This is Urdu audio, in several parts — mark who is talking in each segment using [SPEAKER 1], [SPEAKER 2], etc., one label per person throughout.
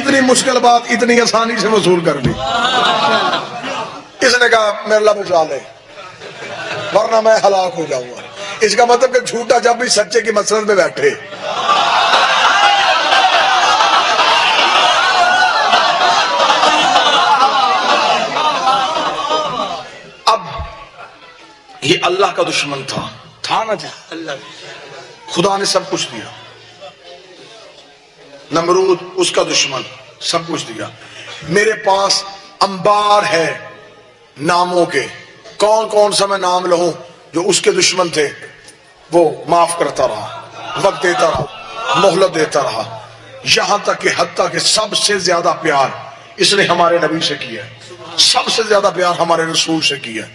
[SPEAKER 1] اتنی مشکل بات اتنی آسانی سے وصول کر لی. اس نے کہا میرے اللہ بچا لے ورنہ میں ہلاک ہو جاؤں گا. اس کا مطلب کہ جھوٹا جب بھی سچے کی مسند میں بیٹھے. اب یہ اللہ کا دشمن تھا نا جی. خدا نے سب کچھ دیا. نمرود اس کا دشمن, سب کچھ دیا. میرے پاس انبار ہے ناموں کے. کون کون سا میں نام لہوں جو اس کے دشمن تھے وہ معاف کرتا رہا, وقت دیتا رہا, مہلت دیتا رہا, یہاں تک کہ حتیٰ کہ سب سے زیادہ پیار اس نے ہمارے نبی سے کیا ہے. سب سے زیادہ پیار ہمارے رسول سے کیا ہے.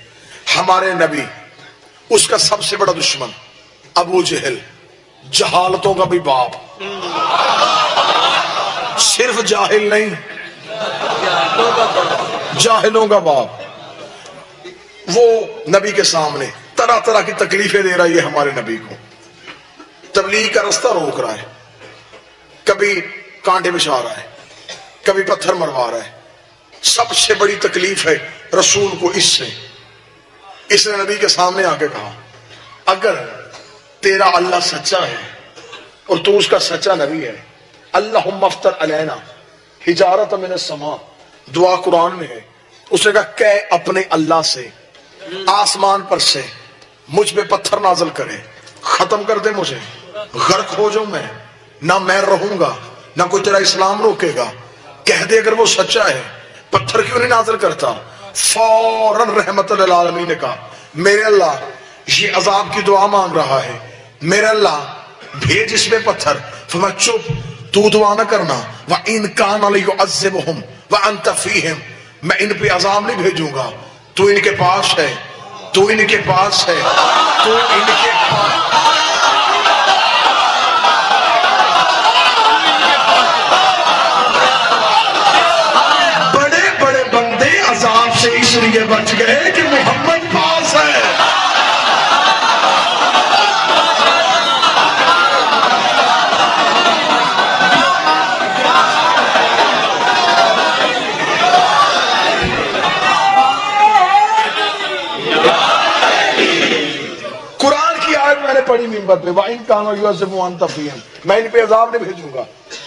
[SPEAKER 1] ہمارے نبی, اس کا سب سے بڑا دشمن ابو جہل, جہالتوں کا بھی باپ, صرف جاہل نہیں, جاہلوں کا باپ. وہ نبی کے سامنے طرح طرح کی تکلیفیں دے رہا ہے. یہ ہمارے نبی کو تبلیغ کا رستہ روک رہا ہے, کبھی کانٹے بچھا رہا ہے, کبھی پتھر مروا رہا ہے. سب سے بڑی تکلیف ہے رسول کو اس سے. اس نے نبی کے سامنے آ کے کہا اگر تیرا اللہ سچا ہے اور تو اس کا سچا نبی ہے, اللہم افطر علینا حجارت من السماء, دعا قرآن میں ہے. اس نے کہا کہ اپنے اللہ سے آسمان پر سے مجھ پہ پتھر نازل کرے, ختم کر دے مجھے, غرق ہو جاؤں میں, نہ میں رہوں گا نہ کوئی تیرا اسلام روکے گا. کہہ دے اگر وہ سچا ہے, پتھر کیوں نہیں نازل کرتا؟ فوراً رحمت للعالمین نے کہا میرے اللہ یہ عذاب کی دعا مانگ رہا ہے, میرے اللہ بھیج اس میں پتھر. فرمایا چپ, تو دعا نہ کرنا. وَإِن كَانَ لِيُعَذِّبُهُمْ وَأَنْتَ فِيهِمْ, میں ان پہ عذاب نہیں بھیجوں گا, تو ان کے پاس ہے, تو ان کے پاس ہے, تو ان کے پاس. بڑے بڑے بندے عذاب سے اس لیے بچ گئے کہ محمد پاس ہے. پڑی ممبر پہ وَإِن كَانُوا يُعَذِّبُونَ وَأَنْتَ فِيهِمْ, میں ان پہ عذاب نہیں بھیجوں گا,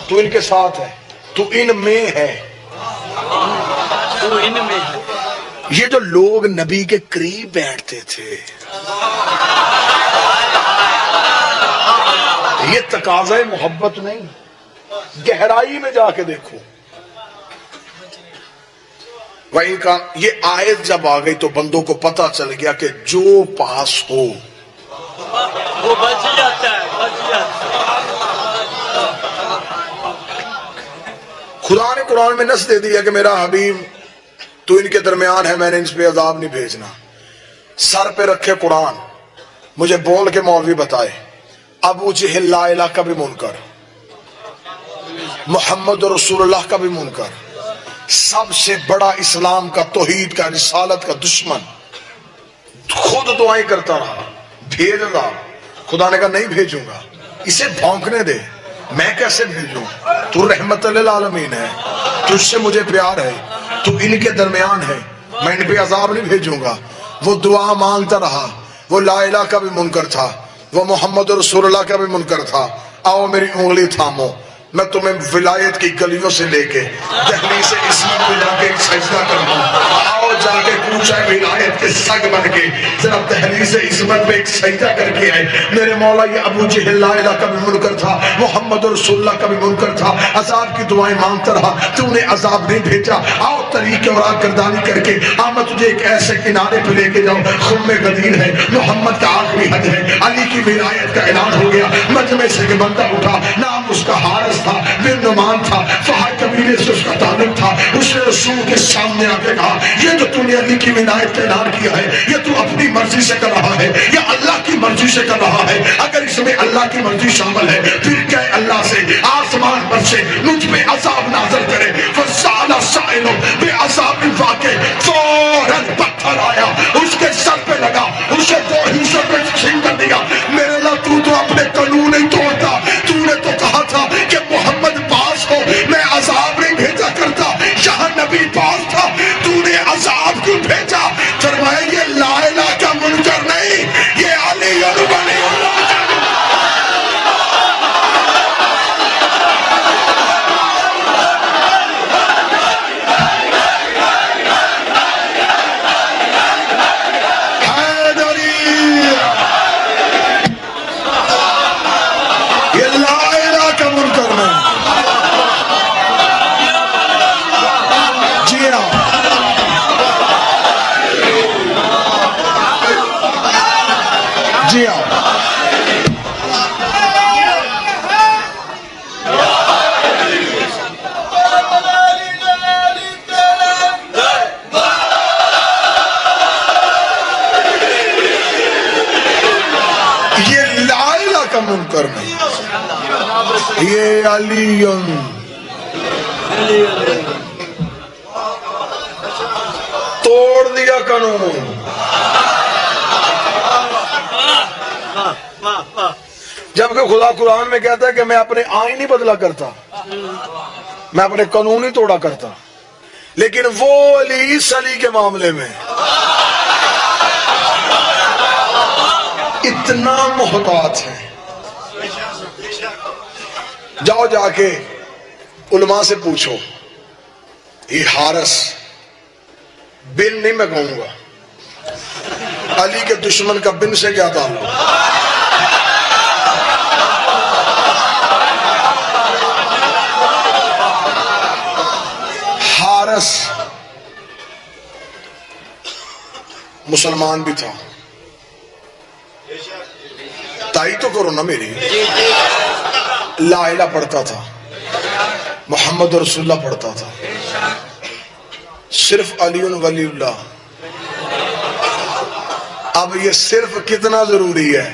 [SPEAKER 1] تو ان کے ساتھ ہے, تو ان میں ہے. تو ان میں ہے. یہ جو لوگ نبی کے قریب بیٹھتے تھے, یہ تقاضۂ محبت نہیں, گہرائی میں جا کے دیکھو. وَإِن كَانَ, یہ آیت جب آ گئی تو بندوں کو پتہ چل گیا کہ جو پاس ہو
[SPEAKER 2] وہ بچ جاتا ہے, بچ جاتا ہے.
[SPEAKER 1] خدا نے قرآن میں نص دے دیا کہ میرا حبیب تو ان کے درمیان ہے, میں نے اس پہ عذاب نہیں بھیجنا. سر پہ رکھے قرآن, مجھے بول کے مولوی بتائے ابو جہل لا الہ کا بھی منکر, محمد رسول اللہ کا بھی منکر, سب سے بڑا اسلام کا, توحید کا, رسالت کا دشمن, خود دعائیں کرتا رہا بھیج رہا. خدا نے کہا نہیں بھیجوں گا, اسے بھونکنے دے, میں کیسے بھیجوں؟ تو رحمت للعالمین ہے, تجھ سے مجھے پیار ہے, تو ان کے درمیان ہے, میں ان پہ عذاب نہیں بھیجوں گا. وہ دعا مانگتا رہا, وہ لا الہ کا بھی منکر تھا, وہ محمد رسول اللہ کا بھی منکر تھا. آؤ میری انگلی تھامو, میں تمہیں ولایت کی گلیوں سے لے کے دہلیز عصمت پہ جا کے ایک سجدہ کروں. آؤ جا کے کوچہ ولایت کے سگ بن کے ذرا دہلیز عصمت پہ ایک سجدہ کر کے آئے. میرے مولا یہ ابو جہل لا الہ کا بھی منکر تھا, محمد رسول اللہ کا بھی منکر تھا, عذاب کی دعائیں مانگتا رہا, تو انہیں عذاب نہیں بھیجا. آؤ طریق اور گردانی کر کے میں تجھے ایک ایسے کنارے پہ لے کے جاؤں, خم غدیر ہے, محمد کا آخری حج ہے, علی کی ولایت کا اعلان ہو گیا. مجمع سے بندہ اٹھا, نام اس کا حارث تھا, بن نعمان تھا, فہد قبیلے سے اس کا تعلق تھا. اس نے رسول کے سامنے آ کے کہا یہ جو تو نے علی کی ولایت کا اعلان کیا ہے یہ تو اپنی مرضی سے کر رہا ہے یا اللہ کی مرضی سے کر رہا ہے؟ اگر اس میں اللہ کی مرضی شامل ہے پھر کہ اللہ سے آسمان پر سے مجھ پہ عذاب نازل کرے. فَسَأَلَ سَائِلٌ بِعَذَابٍ وَاقِعٍ, فوراً پتھر آیا, اس کے سر پہ لگا, اسے دو حصوں پہ چھین کر دیا. میرے اللہ تو اپنے قانون نہیں توڑتا, تو نے تو کہا تھا کہ محمد پاس ہو, میں عذاب نہیں علی توڑ دیا قانون. جبکہ خدا قرآن میں کہتا ہے کہ میں اپنے آئین نہیں بدلا کرتا, میں اپنے قانون ہی توڑا کرتا. لیکن وہ علی کے معاملے میں اتنا محتاط ہے. جاؤ جا کے علماء سے پوچھو, یہ حارث بن نہیں میں کہوں گا, علی کے دشمن کا بن سے کیا تعلق؟ حارث مسلمان بھی تھا, تائی تو کرو نا میری, لا الہ پڑھتا تھا, محمد رسول اللہ پڑھتا تھا, صرف علی ولی اللہ. اب یہ صرف کتنا ضروری ہے؟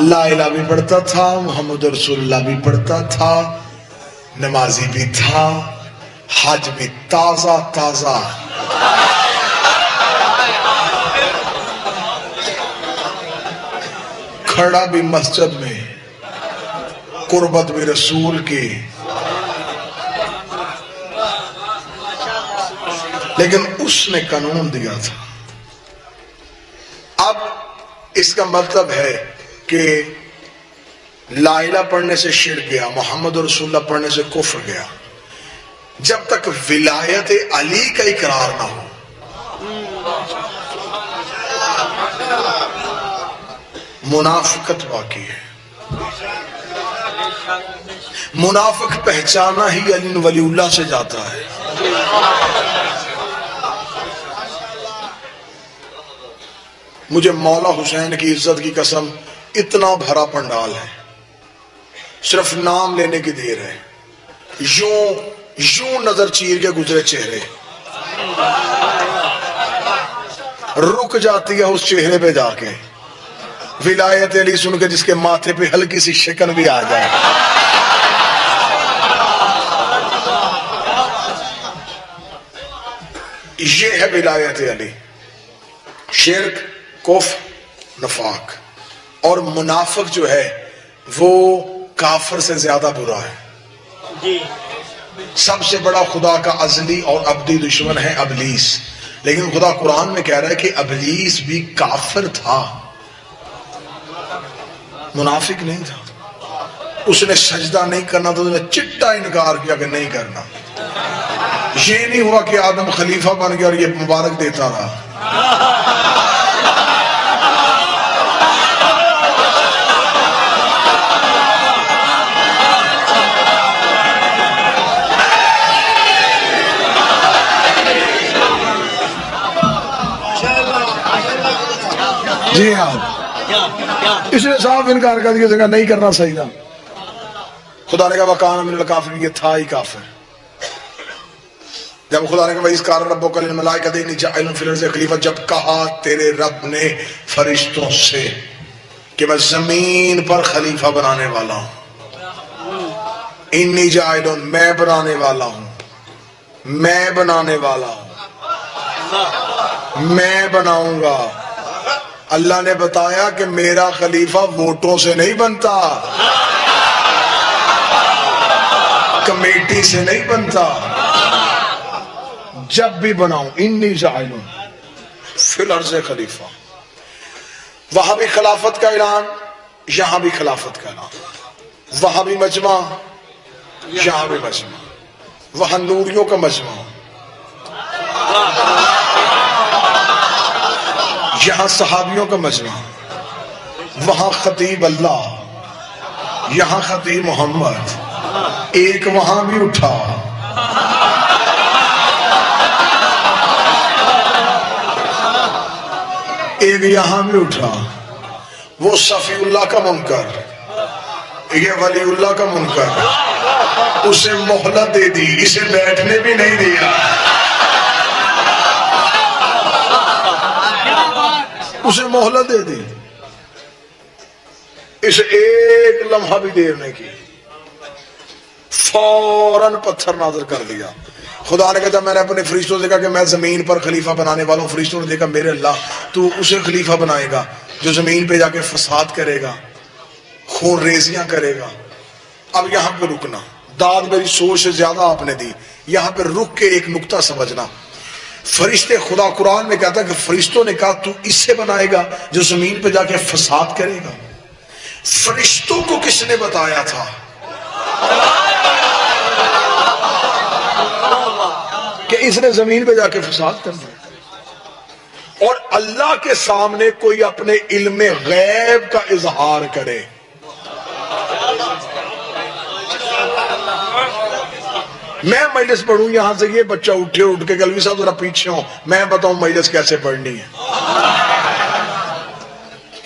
[SPEAKER 1] لا الہ بھی پڑھتا تھا, محمد رسول اللہ بھی پڑھتا تھا, نمازی بھی تھا, حج بھی تازہ تازہ, کھڑا بھی مسجد میں, قربت بھی رسول کی. لیکن اس نے قانون دیا تھا. اب اس کا مطلب ہے کہ لا الہ پڑھنے سے شرک گیا, محمد رسول اللہ پڑھنے سے کفر گیا. جب تک ولایت علی کا اقرار نہ ہو, منافقت باقی ہے. منافق پہچانا ہی علی ولی اللہ سے جاتا ہے. مجھے مولا حسین کی عزت کی قسم, اتنا بھرا پنڈال ہے, صرف نام لینے کی دیر ہے. یوں نظر چیر کے گزرے چہرے, رک جاتی ہے اس چہرے پہ جا کے ولایت علی سن کے, جس کے ماتھے پہ ہلکی سی شکن بھی آ جائے. یہ ہے ولایت علی. شرک, کفر, نفاق. اور منافق جو ہے وہ کافر سے زیادہ برا ہے. سب سے بڑا خدا کا ازلی اور ابدی دشمن ہے ابلیس. لیکن خدا قرآن میں کہہ رہا ہے کہ ابلیس بھی کافر تھا, منافق نہیں تھا. اس نے سجدہ نہیں کرنا تو اس نے چٹا انکار کیا کہ نہیں کرنا. یہ نہیں ہوا کہ آدم خلیفہ بن گیا اور یہ مبارک دیتا رہا. جی ہاں, اس نے صاف انکار کر دیا, نہیں کرنا صحیح تھا. خدا نے کہا وَكَانَ مِنَ الْكَافِرِينَ, یہ تھا ہی کافر. جب خدا نے کہا وَإِذْ قَالَ رَبُّكَ لِلْمَلَائِكَةِ إِنِّي جَاعِلٌ فِي الْأَرْضِ خَلِيفَةً, جب کہا تیرے رب نے فرشتوں سے کہ میں زمین پر خلیفہ بنانے والا ہوں. اِنِّي جَاعِلٌ, میں بنانے والا ہوں, میں بنانے والا ہوں, میں بناؤں گا. اللہ نے بتایا کہ میرا خلیفہ ووٹوں سے نہیں بنتا, کمیٹی سے نہیں بنتا. جب بھی بناؤں, انی جاعل فی الارض خلیفہ. وہاں بھی خلافت کا اعلان, یہاں بھی خلافت کا اعلان. وہاں بھی مجمع, یہاں بھی مجمع. وہاں نوریوں کا مجمع, یہاں صحابیوں کا مجمع. وہاں خطیب اللہ, یہاں خطیب محمد. ایک وہاں بھی اٹھا, ایک یہاں بھی اٹھا. وہ صفی اللہ کا منکر, یہ ولی اللہ کا منکر. اسے مہلت دے دی, اسے بیٹھنے بھی نہیں دیا. اسے مہلت دے دی. اسے ایک لمحہ بھی دیر نہیں کی، فوراً پتھر نازل کر دیا۔ خدا نے کہا میں نے اپنے فرشتوں سے کہا کہ میں زمین پر خلیفہ بنانے والا ہوں۔ فرشتوں نے دیکھا میرے اللہ تو اسے خلیفہ بنائے گا جو زمین پہ جا کے فساد کرے گا، خون ریزیاں کرے گا۔ اب یہاں پہ رکنا، داد میری سوچ سے زیادہ آپ نے دی، یہاں پہ رک کے ایک نقطہ سمجھنا۔ فرشتے، خدا قرآن میں کہتا ہے کہ فرشتوں نے کہا تو اسے بنائے گا جو زمین پہ جا کے فساد کرے گا۔ فرشتوں کو کس نے بتایا تھا کہ اس نے زمین پہ جا کے فساد کرنا ہے؟ اور اللہ کے سامنے کوئی اپنے علم غیب کا اظہار کرے، میں مجلس پڑھوں یہاں سے، یہ بچہ اٹھے اٹھ کے گلوی صاحب ذرا پیچھے ہوں، میں بتاؤں مجلس کیسے پڑھنی ہے۔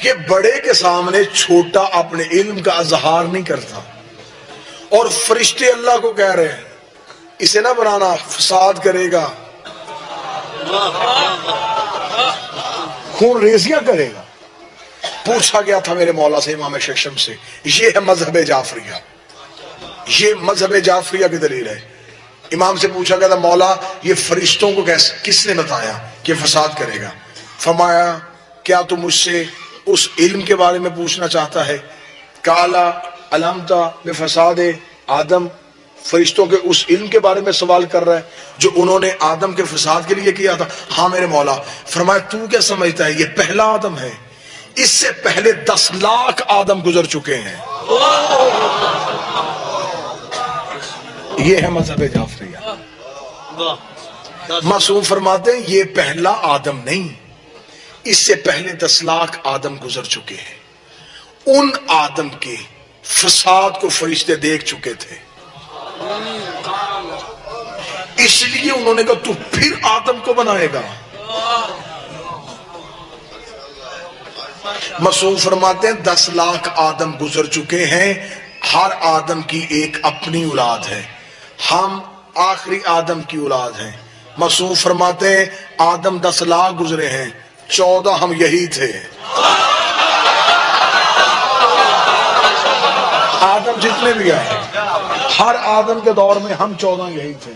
[SPEAKER 1] یہ بڑے کے سامنے چھوٹا اپنے علم کا اظہار نہیں کرتا، اور فرشتے اللہ کو کہہ رہے ہیں اسے نہ بنانا، فساد کرے گا، خون ریزیاں کرے گا۔ پوچھا گیا تھا میرے مولا سے، امام ششم سے، یہ ہے مذہب جعفریہ، یہ مذہب جعفریہ کی دلیل ہے۔ امام سے پوچھا گیا تھا مولا یہ فرشتوں کو کس نے بتایا کہ فساد کرے گا؟ فرمایا کیا تم مجھ سے اس علم کے بارے میں پوچھنا چاہتا ہے؟ کالا علمتا بفساد آدم، فرشتوں کے اس علم کے بارے میں سوال کر رہا ہے جو انہوں نے آدم کے فساد کے لیے کیا تھا؟ ہاں میرے مولا۔ فرمایا تو کیا سمجھتا ہے یہ پہلا آدم ہے؟ اس سے پہلے 10 لاکھ آدم گزر چکے ہیں۔ یہ ہے مذہب جعفریہ۔ معصوم فرماتے ہیں یہ پہلا آدم نہیں، اس سے پہلے 10 لاکھ آدم گزر چکے ہیں۔ ان آدم کے فساد کو فرشتے دیکھ چکے تھے، اس لیے انہوں نے کہا تو پھر آدم کو بنائے گا۔ معصوم فرماتے ہیں 10 لاکھ آدم گزر چکے ہیں، ہر آدم کی ایک اپنی اولاد ہے، ہم آخری آدم کی اولاد ہیں۔ معصوم فرماتے ہیں آدم 10 لاکھ گزرے ہیں، 14 ہم یہی تھے۔ آدم جتنے بھی آئے ہر آدم کے دور میں ہم 14 یہی تھے۔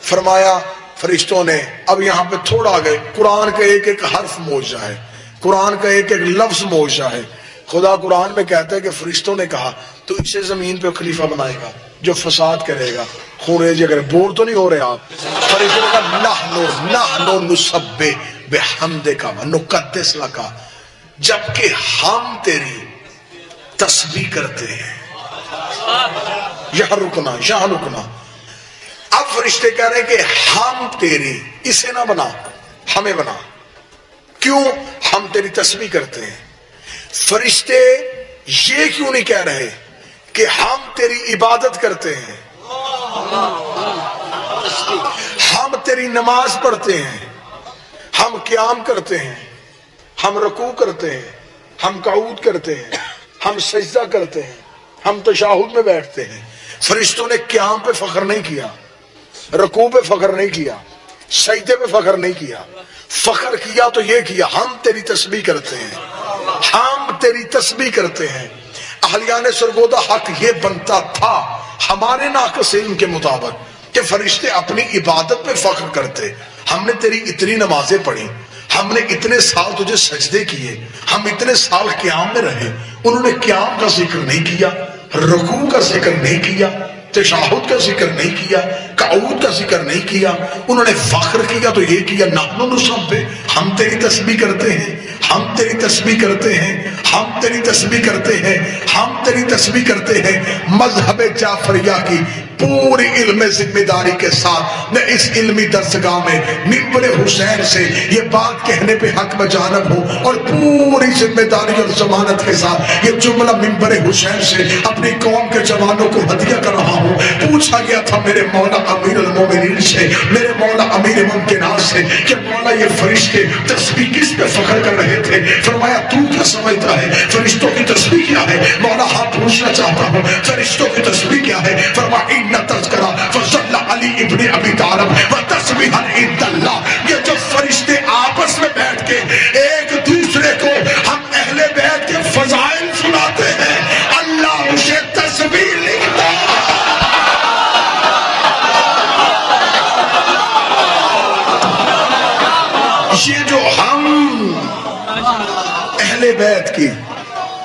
[SPEAKER 1] فرمایا فرشتوں نے اب یہاں پہ تھوڑا گئے، قرآن کا ایک ایک حرف معجزہ ہے، قرآن کا ایک ایک لفظ معجزہ ہے۔ خدا قرآن میں کہتا ہے کہ فرشتوں نے کہا تو اسے زمین پہ خلیفہ بنائے گا جو فساد کرے گا، خون ریزیاں کرے۔ بور تو نہیں ہو رہے آپ؟ فرشتوں نے کہا نحنو نسبح بحمدک ونقدس لک، جبکہ ہم تیری تسبیح کرتے ہیں۔ یہاں رکنا۔ اب فرشتے کہہ رہے ہیں کہ ہم تیری، اسے نہ بنا ہمیں بنا، کیوں؟ ہم تیری تسبیح کرتے ہیں۔ فرشتے یہ کیوں نہیں کہہ رہے کہ ہم تیری عبادت کرتے ہیں، ہم تیری نماز پڑھتے ہیں، ہم قیام کرتے ہیں، ہم رکوع کرتے ہیں، ہم قعود کرتے ہیں، ہم سجدہ کرتے ہیں، ہم تشہد میں بیٹھتے ہیں۔ فرشتوں نے قیام پہ فخر نہیں کیا، رکوع پہ فخر نہیں کیا، سجدے پہ فخر نہیں کیا، فخر کیا تو یہ کیا ہم تیری تسبیح کرتے ہیں، ہم تیری تسبیح کرتے ہیں۔ اہلیان سرگودہ حق یہ بنتا تھا ہمارے ناقص علم کے مطابق کہ فرشتے اپنی عبادت پہ فخر کرتے، ہم نے تیری اتنی نمازیں پڑھی، ہم نے اتنے سال تجھے سجدے کیے، ہم اتنے سال قیام میں رہے۔ انہوں نے قیام کا ذکر نہیں کیا، رکوع کا ذکر نہیں کیا، تشہد کا ذکر نہیں کیا، قعود کا ذکر نہیں کیا۔ انہوں نے فخر کیا تو یہ کیا نحنو نسبح، ہم تیری تسبیح کرتے ہیں، ہم تیری تسبیح کرتے ہیں، ہم تیری تسبیح کرتے ہیں، ہم تیری تسبیح کرتے ہیں۔ مذہب جعفریہ کی پوری علم ذمہ داری کے ساتھ میں اس علمی درسگاہ میں منبر حسین سے یہ بات کہنے پہ حق بجانب ہوں، اور پوری ذمہ داری اور ضمانت کے ساتھ یہ جملہ منبر حسین سے اپنی قوم کے جوانوں کو ہدیہ کر رہا ہوں۔ پوچھا گیا تھا میرے مولا امیر المومنین سے، میرے مولا امیر ممکنات سے کہ مولا یہ فرشتے تسبیح کس پہ فخر کر رہے تھے؟ فرمایا تو کیا سمجھتا ہے فرشتوں کی تسبیح کیا ہے؟ مولا ہاں پوچھنا چاہتا ہوں فرشتوں کی تسبیح کیا ہے؟ فرمایا ان تذکرہ فضل علی ابن ابی طالب و تسبیحا عند اللہ۔ یہ جو فرشتے آپس میں بیٹھ کے ایک دوسرے کو ہم اہل بیت کے فضائل سناتے ہیں،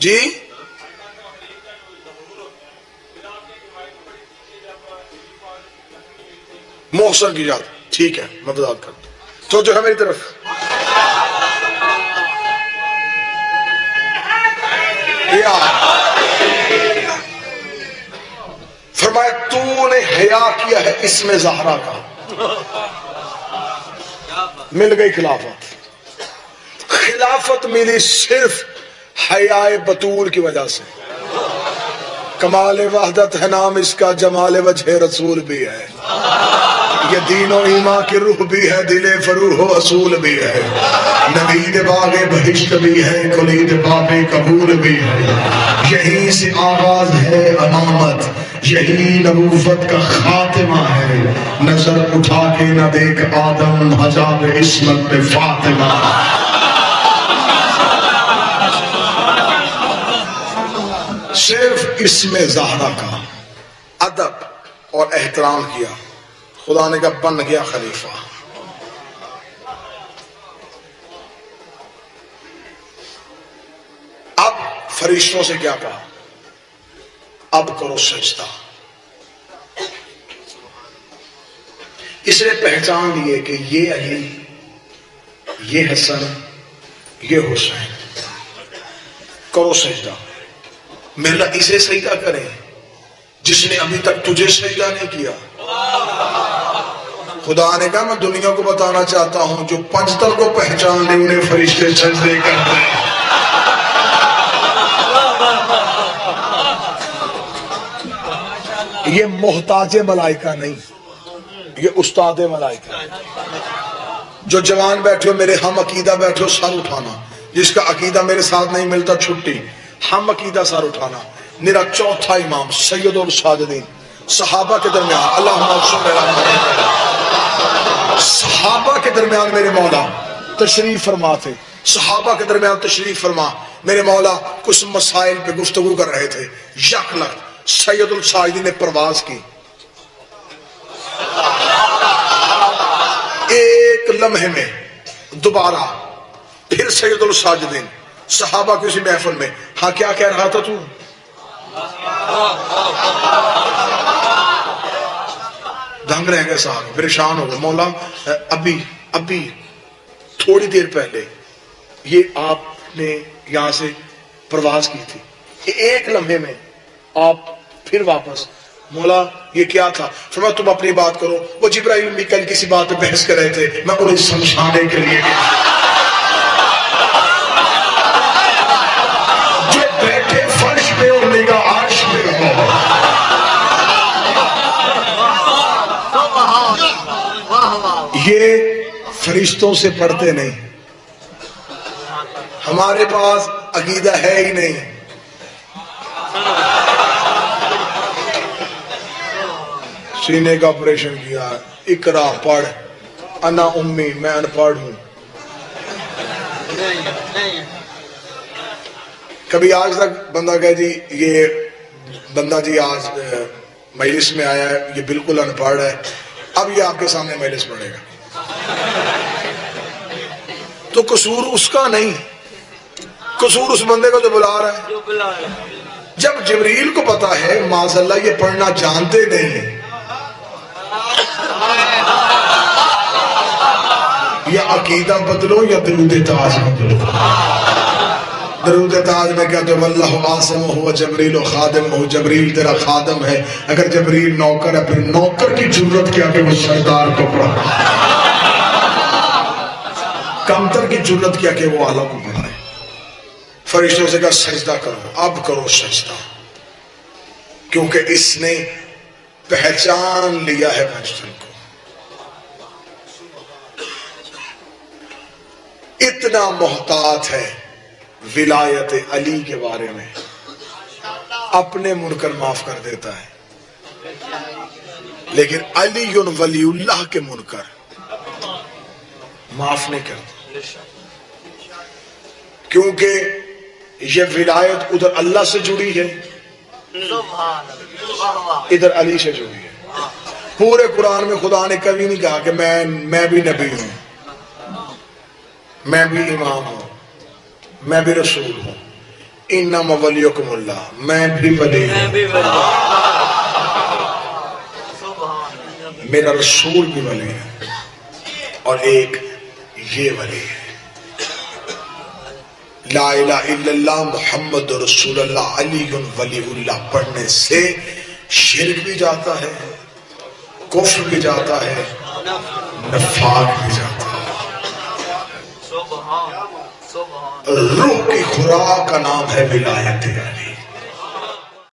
[SPEAKER 1] جی محسن کی یاد، ٹھیک ہے میں وضاحت کرتا ہوں، تو جو ہے میری طرف فرمایا تو نے حیا کیا ہے اس میں زہرا کا، مل گئی خلافت، خلافت ملی صرف حیائے بطول کی وجہ سے، کمال وحدت ہے نام اس کا، جمال وجہ رسول بھی ہے، یہ دین و ایمان کی روح بھی ہے، دل فروح و اصول بھی ہے، نوید باغ بہشت بھی ہے، کلید باب قبول بھی ہے، یہیں سے آغاز ہے امامت، یہی نبوت کا خاتمہ ہے، نظر اٹھا کے نہ دیکھ آدم حجاب عصمت پہ فاطمہ، صرف اسم زہرا کا ادب اور احترام کیا، خدا نے کہا بن گیا خلیفہ۔ اب فرشتوں سے کیا کہا؟ اب کرو سجدہ۔ اس نے پہچان لیے کہ یہ علی، یہ حسن، یہ حسین، کرو سجدہ۔ میرا اسے سجدہ کریں جس نے ابھی تک تجھے سجدہ نہیں کیا۔ خدا نے کہا میں دنیا کو بتانا چاہتا ہوں جو پنجتن کو پہچان لے انہیں فرشتے سجدے کرتے ہیں۔ یہ محتاج ملائکہ نہیں، یہ استاد ملائکہ۔ جو جوان بیٹھے ہو میرے ہم عقیدہ بیٹھے ہو سر اٹھانا، جس کا عقیدہ میرے ساتھ نہیں ملتا چھٹی، ہم عقیدہ سر اٹھانا۔ میرا چوتھا امام سید الساجدین، صحابہ کے درمیان، اللہم صلی اللہ علیہ وسلم، صحابہ کے درمیان میرے مولا تشریف فرما تھے، صحابہ کے درمیان تشریف فرما، میرے مولا کچھ مسائل پہ گفتگو کر رہے تھے، یک لخت سید الساجدین نے پرواز کی، ایک لمحے میں دوبارہ پھر سید الساجدین صحابہ کی اسی محفل میں، ہاں کیا کہہ رہا تھا تو؟ دنگ رہ گئے صاحب، پریشان ہو گئے، مولا ابھی تھوڑی دیر پہلے یہ آپ نے یہاں سے پرواز کی تھی، ایک لمحے میں آپ پھر واپس، مولا یہ کیا تھا؟ فرمایا تم اپنی بات کرو، وہ جبرائیل میکائیل کسی بات پہ بحث کر رہے تھے، میں انہیں سمجھانے کے لیے گیا۔ جو بیٹھے فرش پہ اور نگاہ عرش پہ ہو، یہ فرشتوں سے پڑھتے نہیں، ہمارے پاس عقیدہ ہے ہی نہیں۔ سینے کا آپریشن کیا، اقرا پڑھ، انا امی، میں ان پڑھ ہوں۔ کبھی آج تک بندہ کہے جی یہ بندہ جی آج مجلس میں آیا ہے یہ بالکل ان پڑھ ہے، اب یہ آپ کے سامنے مجلس پڑھے گا، تو قصور اس کا نہیں، قصور اس بندے کو جو بلا رہا ہے۔ جب جبریل کو پتا ہے معاذ اللہ یہ پڑھنا جانتے نہیں، یا عقیدہ بدلو یا درود تاج بدلو۔ درود تاج میں کہتے ہیں واللہ عاصم ہوا جبریل و خادم ہو، جبریل تیرا خادم ہے، اگر جبریل نوکر ہے پھر نوکر کی جرت کیا کہ وہ سردار کو پڑھا، کمتر کی جرت کیا کہ وہ اعلیٰ کو پڑھائے۔ فرشتوں سے کہا سجدہ کرو، اب کرو سجدہ، کیونکہ اس نے پہچان لیا ہے پنجتن کو۔ اتنا محتاط ہے ولایت علی کے بارے میں، اپنے منکر معاف کر دیتا ہے، لیکن علی ولی اللہ کے منکر معاف نہیں کرتا، کیونکہ یہ ولایت ادھر اللہ سے جڑی ہے، ادھر علی سے جڑی ہے۔ پورے قرآن میں خدا نے کبھی نہیں کہا کہ میں بھی نبی ہوں، میں بھی امام ہوں، میں بھی رسول ہوں۔ انما ولیکم اللہ، میں بھی ولی
[SPEAKER 2] میں
[SPEAKER 1] ہوں،
[SPEAKER 2] بھی ولی
[SPEAKER 1] میرا رسول بھی ولی ہے، اور ایک یہ ولی ہے۔ لا الہ الا اللہ محمد رسول اللہ علی ولی اللہ پڑھنے سے شرک بھی جاتا ہے، کفر بھی جاتا ہے، نفاق بھی جاتا ہے۔
[SPEAKER 2] سبحان سبحان
[SPEAKER 1] روح کی خوراک کا نام ہے ولایت علی۔